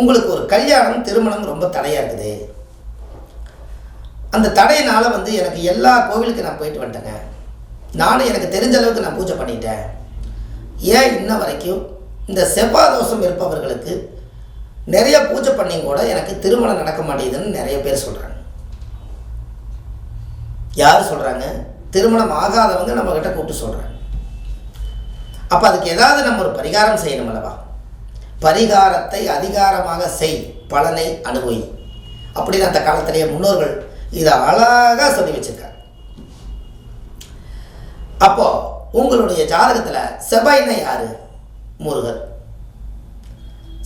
உங்களுக்கு ஒரு கல்யாணம் திருமணம் ரொம்ப தடையாக இருக்குது. அந்த தடையினால் எனக்கு எல்லா கோவிலுக்கு நான் போயிட்டு வந்துட்டேங்க. நானும் எனக்கு தெரிஞ்ச அளவுக்கு நான் பூஜை பண்ணிட்டேன். ஏன் இன்ன வரைக்கும் இந்த செவ்வாய் தோஷம் இருப்பவர்களுக்கு நிறைய பூஜை பண்ணி கூட எனக்கு திருமணம் நடக்க மாட்டேங்குதுன்னு நிறைய பேர் சொல்கிறாங்க. யார் சொல்கிறாங்க? திருமணம் ஆகாதவங்க நம்மக்கிட்ட கூப்பிட்டு சொல்கிறாங்க. அப்போ அதுக்கு ஏதாவது நம்ம ஒரு பரிகாரம் செய்யணும் அல்லவா? பரிகாரத்தை அதிகாரமாக செய், பலனை அனுபவி அப்படின்னு அந்த காலத்திலேயே முன்னோர்கள் இதை அழகாக சொல்லி வச்சிருக்காங்க. அப்போ உங்களுடைய ஜாதகத்தில் செவ்வாய்னா யாரு? முருகர்.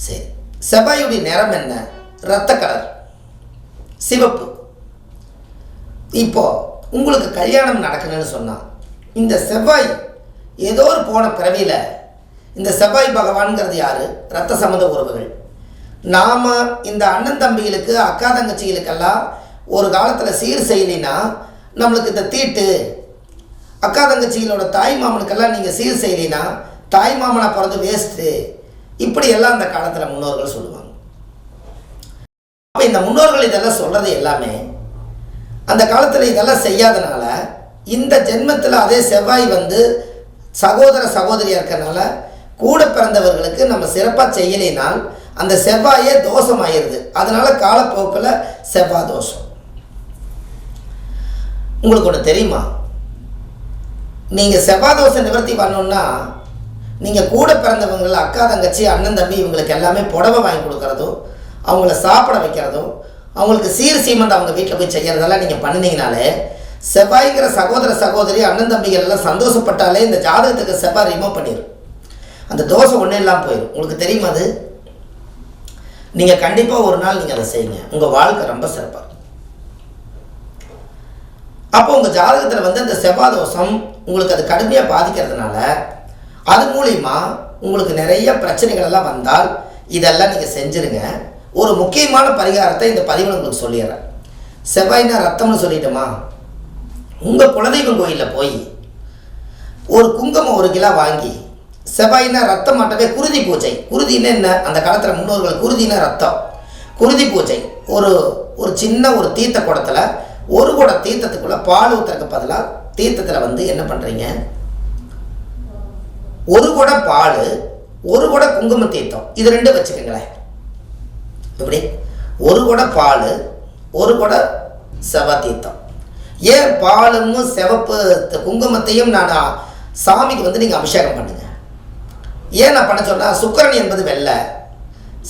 சரி, செவ்வாயுடைய நிறம் என்ன? இரத்த கலர், சிவப்பு. இப்போ உங்களுக்கு கல்யாணம் நடக்கணும்னு சொன்னால் இந்த செவ்வாய் ஏதோ ஒரு போன பிறவியில், இந்த செவ்வாய் பகவான்கிறது யார்? இரத்த சம்மந்த உறவுகள். நாம் இந்த அண்ணன் தம்பிகளுக்கு அக்கா தங்கச்சிகளுக்கெல்லாம் ஒரு காலத்தில் சீர் செய்யலைன்னா நம்மளுக்கு இந்த தீட்டு, அக்கா தங்கச்சிகளோட தாய் மாமனுக்கெல்லாம் நீங்கள் சீர் செய்யலைன்னா தாய் மாமனை பிறந்து வேஸ்ட்டு, இப்படியெல்லாம் அந்த காலத்தில் முன்னோர்கள் சொல்லுவாங்க. அப்போ இந்த முன்னோர்கள் இதெல்லாம் சொல்கிறது எல்லாமே அந்த காலத்தில் இதெல்லாம் செய்யாதனால இந்த ஜென்மத்தில் அதே செவ்வாய் சகோதர சகோதரியாக இருக்கிறனால கூட பிறந்தவர்களுக்கு நம்ம சிறப்பாக செய்யலைனால் அந்த செவ்வாயே தோஷமாயிருது. அதனால காலப்போக்கில் செவ்வாய் தோஷம். உங்களுக்கு ஒன்று தெரியுமா? நீங்கள் செவ்வாய் தோஷம் நிவர்த்தி பண்ணணுன்னா நீங்கள் கூட பிறந்தவங்களை அக்கா தங்கச்சி அண்ணன் தம்பி இவங்களுக்கு எல்லாமே புடவை வாங்கி கொடுக்குறதும், அவங்கள சாப்பிட வைக்கிறதும், அவங்களுக்கு சீர் சீமந்தம் அவங்க வீட்டில் போய் செய்கிறதெல்லாம் நீங்கள் பண்ணினீங்கனாலே செவ்வாய்ங்கிற சகோதர சகோதரி அண்ணன் தம்பிகள் எல்லாம் சந்தோஷப்பட்டாலே இந்த ஜாதகத்துக்கு செவ்வாய் ரிமூவ் பண்ணிடும். அந்த தோஷம் ஒன்றும் இல்லாமல் போயிடும். உங்களுக்கு தெரியுமா அது? நீங்கள் கண்டிப்பாக ஒரு நாள் நீங்கள் அதை செய்யுங்க. உங்கள் வாழ்க்கை ரொம்ப சிறப்பாக இருக்கும். அப்போ உங்கள் ஜாதகத்தில் அந்த செவ்வாய் தோஷம் உங்களுக்கு அது கடுமையாக பாதிக்கிறதுனால அது மூலிமா உங்களுக்கு நிறைய பிரச்சனைகள் எல்லாம் வந்தால் இதெல்லாம் நீங்கள் செஞ்சுருங்க. ஒரு முக்கியமான பரிகாரத்தை இந்த பதிவில் உங்களுக்கு சொல்லிடுறேன். செவ்வாய்னா ரத்தம்னு சொல்லிட்டோமா? உங்கள் குலதெய்வம் கோயிலில் போய் ஒரு குங்குமம் 1 கிலோ வாங்கி, செவ்வாய்னா ரத்தம் மாட்டவே குருதி பூஜை. குருதின்னு என்ன? அந்த காலத்தில் முன்னோர்கள் குருதினா ரத்தம். குருதி பூஜை ஒரு சின்ன ஒரு தீர்த்த குடத்தில் 1 குடம் தீர்த்தத்துக்குள்ளே பால் ஊற்றுறதுக்கு பதிலாக தீர்த்தத்தில் என்ன பண்ணுறீங்க? 1 குடம் பால், 1 குடம் குங்கும தீர்த்தம், இது 2 வச்சுக்கோங்களேன். இப்படி 1 குடம் பால், 1 குடம் செவ்வாய் தீர்த்தம். ஏன் பாலும் சிவப்பு குங்குமத்தையும் நான் சாமிக்கு நீங்கள் அபிஷேகம் பண்ணுங்க. ஏன் நான் பண்ண சொன்னால், சுக்கிரன் என்பது வெள்ளை,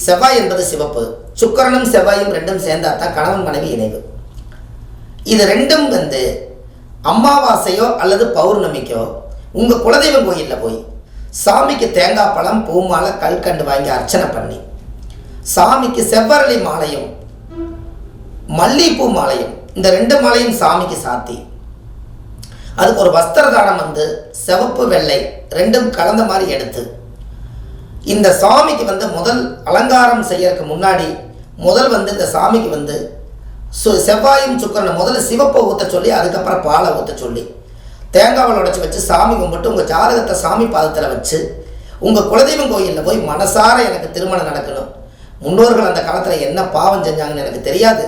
செவ்வாய் என்பது சிவப்பு. சுக்கிரனும் செவ்வாயும் 2ம் சேர்ந்தா தான் கணவன் மனைவி இணைவு. இது 2ம் அமாவாசையோ அல்லது பௌர்ணமிக்கோ உங்கள் குலதெய்வம் கோயிலில் போய் சாமிக்கு தேங்காய் பழம் பூ மாலை கல்கண்டு வாங்கி அர்ச்சனை பண்ணி, சாமிக்கு செவ்வரளி மாலையும் மல்லிகைப்பூ மாலையும், இந்த 2 மாலையும் சாமிக்கு சாத்தி அதுக்கு ஒரு வஸ்திர தானம் சிவப்பு வெள்ளை 2ம் கலந்த மாதிரி எடுத்து இந்த சாமிக்கு முதல் அலங்காரம் செய்யறதுக்கு முன்னாடி முதல் இந்த சாமிக்கு செவ்வாயும் சுக்கிரனும் முதல்ல சிவப்பை ஊற்ற சொல்லி, அதுக்கப்புறம் பாலை ஊற்ற சொல்லி, தேங்காவை உடைச்சி வச்சு சாமி கும்பிட்டு உங்கள் ஜாதகத்தை சாமி பாதத்தில் வச்சு உங்கள் குலதெய்வம் கோயிலில் போய் மனசார எனக்கு திருமணம் நடக்கணும். முன்னோர்கள் அந்த காலத்தில் என்ன பாவம் செஞ்சாங்கன்னு எனக்கு தெரியாது.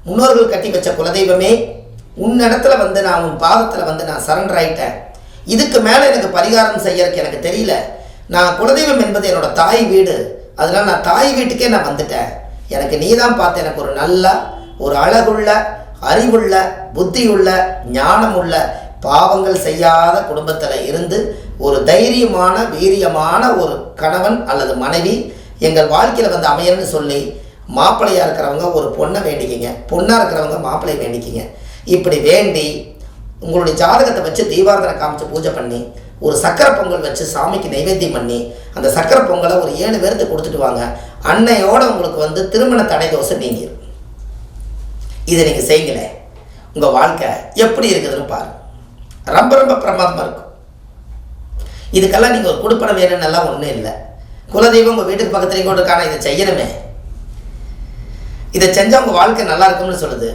முன்னோர்கள் கட்டி வச்ச குலதெய்வமே, உன்னிடத்துல நான் உன் பாதத்தில் நான் சரண்டர் ஆகிட்டேன். இதுக்கு மேலே எனக்கு பரிகாரம் செய்யறதுக்கு எனக்கு தெரியல. நான் குலதெய்வம் என்பது என்னோட தாய் வீடு. அதனால் நான் தாய் வீட்டுக்கே நான் வந்துட்டேன். எனக்கு நீ தான் பார்த்து எனக்கு ஒரு நல்ல, ஒரு அழகுள்ள, அறிவுள்ள, புத்தியுள்ள, ஞானமுள்ள, பாவங்கள் செய்யாத குடும்பத்தில் இருந்து ஒரு தைரியமான வீரியமான ஒரு கணவன் அல்லது மனைவி எங்கள் வாழ்க்கையில் அமையணும்னு சொல்லி மாப்பிள்ளையாக இருக்கிறவங்க ஒரு பொண்ணை வேண்டிக்கிங்க, பொண்ணாக இருக்கிறவங்க மாப்பிள்ளை வேண்டிக்கிங்க. இப்படி வேண்டி உங்களுடைய ஜாதகத்தை வச்சு தீபாராதனை காமிச்சு பூஜை பண்ணி ஒரு சக்கரை பொங்கல் வச்சு சாமிக்கு நைவேத்தியம் பண்ணி அந்த சக்கரை பொங்கலை ஒரு 7 பேருக்கு கொடுத்துட்டு வாங்க. அன்னையோட உங்களுக்கு திருமண தடை தோசை நீங்கிடும். இதை நீங்கள் செய்யுங்களே, உங்கள் வாழ்க்கை எப்படி இருக்குதுன்னு பாருங்கள். ரொம்ப ரொம்ப பிரமாதமாக இருக்கும். இதுக்கெல்லாம் நீங்கள் ஒரு கொடுப்பனை வேணும்னெல்லாம் ஒன்றும் இல்லை. குலதெய்வம் உங்கள் வீட்டுக்கு பக்கத்துலேயும் கூட இருக்கான, இதை செய்யணுமே. இதை செஞ்சால் உங்கள் வாழ்க்கை நல்லா இருக்கும்னு சொல்லுது.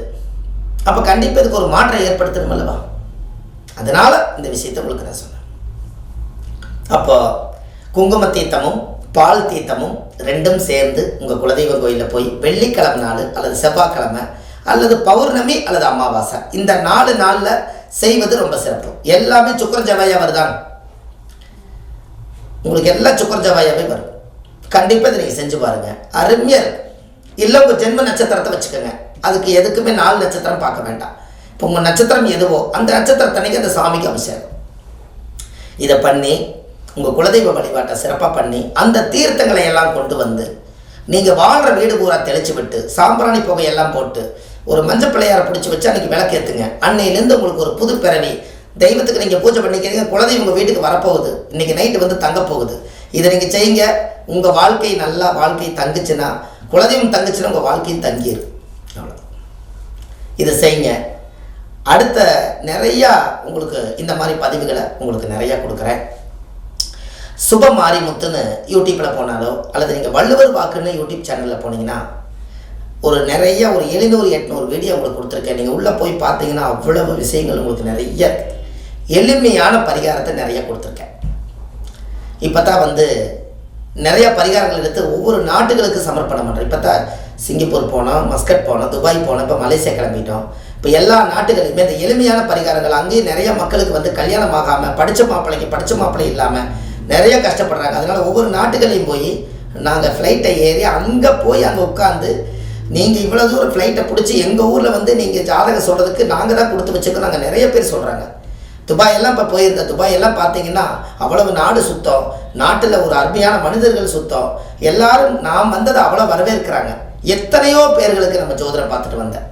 அப்போ கண்டிப்பாக இதுக்கு ஒரு மாற்றம் ஏற்படுத்தணும் அல்லவா? அதனால் இந்த விஷயத்தை உங்களுக்கு நான் சொன்னேன். அப்போ குங்கும தீர்த்தமும் பால் தீர்த்தமும் ரெண்டும் சேர்ந்து உங்கள் குலதெய்வ கோயிலில் போய் வெள்ளிக்கிழமை நாள் அல்லது செவ்வாய்க்கிழமை அல்லது பௌர்ணமி அல்லது அமாவாசை இந்த 4 நாளில் செய்வது ரொம்ப சிறப்பு. எல்லாமே சுக்கர ஜவாயா வருதான், உங்களுக்கு எல்லாம் சுக்கர ஜவாயாவே வரும். கண்டிப்பாக இதை நீங்கள் செஞ்சு பாருங்கள், அருமையாக இருக்கும். இல்லை உங்கள் ஜென்ம நட்சத்திரத்தை வச்சுக்கோங்க, அதுக்கு எதுக்குமே 4 நட்சத்திரம் பார்க்க வேண்டாம். இப்போ உங்கள் நட்சத்திரம் எதுவோ அந்த நட்சத்திரத்தன்னைக்கு அந்த சாமிக்கு அபிஷேகம் இதை பண்ணி உங்கள் குலதெய்வ வழிபாட்டை சிறப்பாக பண்ணி அந்த தீர்த்தங்களை எல்லாம் கொண்டு வந்து நீங்கள் வாழ்கிற வீடு பூரா தெளிச்சு விட்டு சாம்பிராணி புகையெல்லாம் போட்டு ஒரு மஞ்சள் பிள்ளையாரை பிடிச்சி வச்சு அன்றைக்கி விளக்கேற்றுங்க. அன்னையிலேருந்து உங்களுக்கு ஒரு புது பிறவி. தெய்வத்துக்கு நீங்கள் பூஜை பண்ணிக்கிறீங்க, குலதெய்வம் உங்கள் வீட்டுக்கு வரப்போகுது, இன்றைக்கி நைட்டு வந்து தங்க போகுது. இதை நீங்கள் செய்யுங்க. உங்கள் வாழ்க்கை நல்லா வாழ்க்கை தங்குச்சுன்னா, குலதெய்வம் தங்குச்சுன்னா உங்கள் வாழ்க்கையும் தங்கிடும். அவ்வளோ இதை செய்யுங்க. அடுத்த நிறையா உங்களுக்கு இந்த மாதிரி பதிவுகளை உங்களுக்கு நிறையா கொடுக்குறேன். சுப மாரிமுத்துன்னு யூடியூப்பில் போனாலோ அல்லது நீங்கள் வள்ளுவர் வாக்குன்னு யூடியூப் சேனலில் போனீங்கன்னா ஒரு 700-800 வீடியோ உங்களுக்கு கொடுத்துருக்கேன். நீங்கள் உள்ளே போய் பார்த்தீங்கன்னா அவ்வளவு விஷயங்கள் உங்களுக்கு நிறைய எளிமையான பரிகாரத்தை நிறைய கொடுத்துருக்கேன். இப்போ தான் நிறையா பரிகாரங்கள் எடுத்து ஒவ்வொரு நாட்டுகளுக்கு சமர்ப்பணம் பண்ணுறேன். இப்போ தான் சிங்கப்பூர் போனோம், மஸ்கட் போனோம், துபாய் போனோம், இப்போ மலேசியா கிளம்பிட்டோம். இப்போ எல்லா நாட்டுகளையுமே இந்த எளிமையான பரிகாரங்கள் அங்கேயும் நிறைய மக்களுக்கு கல்யாணம் ஆகாமல் படித்த மாப்பிள்ளை இல்லாமல் நிறைய கஷ்டப்படுறாங்க. அதனால் ஒவ்வொரு நாட்டுகளையும் போய் நாங்கள் ஃப்ளைட்டை ஏறி அங்கே போய் அங்கே உட்காந்து நீங்கள் இவ்வளோ தூரம் ஃப்ளைட்டை பிடிச்சி எங்கள் ஊரில் நீங்கள் ஜாதகம் சொல்கிறதுக்கு நாங்கள் தான் கொடுத்து வச்சுருக்கோம். நாங்கள் நிறைய பேர் சொல்கிறாங்க. துபாயெல்லாம் இப்போ போயிருந்தேன். துபாயெல்லாம் பார்த்தீங்கன்னா அவ்வளவு நாடு சுத்தம், நாட்டில் ஒரு அருமையான மனிதர்கள் சுத்தம், எல்லாரும் நாம் வந்ததை அவ்வளோ வரவேற்கிறாங்க. எத்தனையோ பேர்களுக்கு நம்ம ஜோதிடம் பார்த்துட்டு வந்தேன்.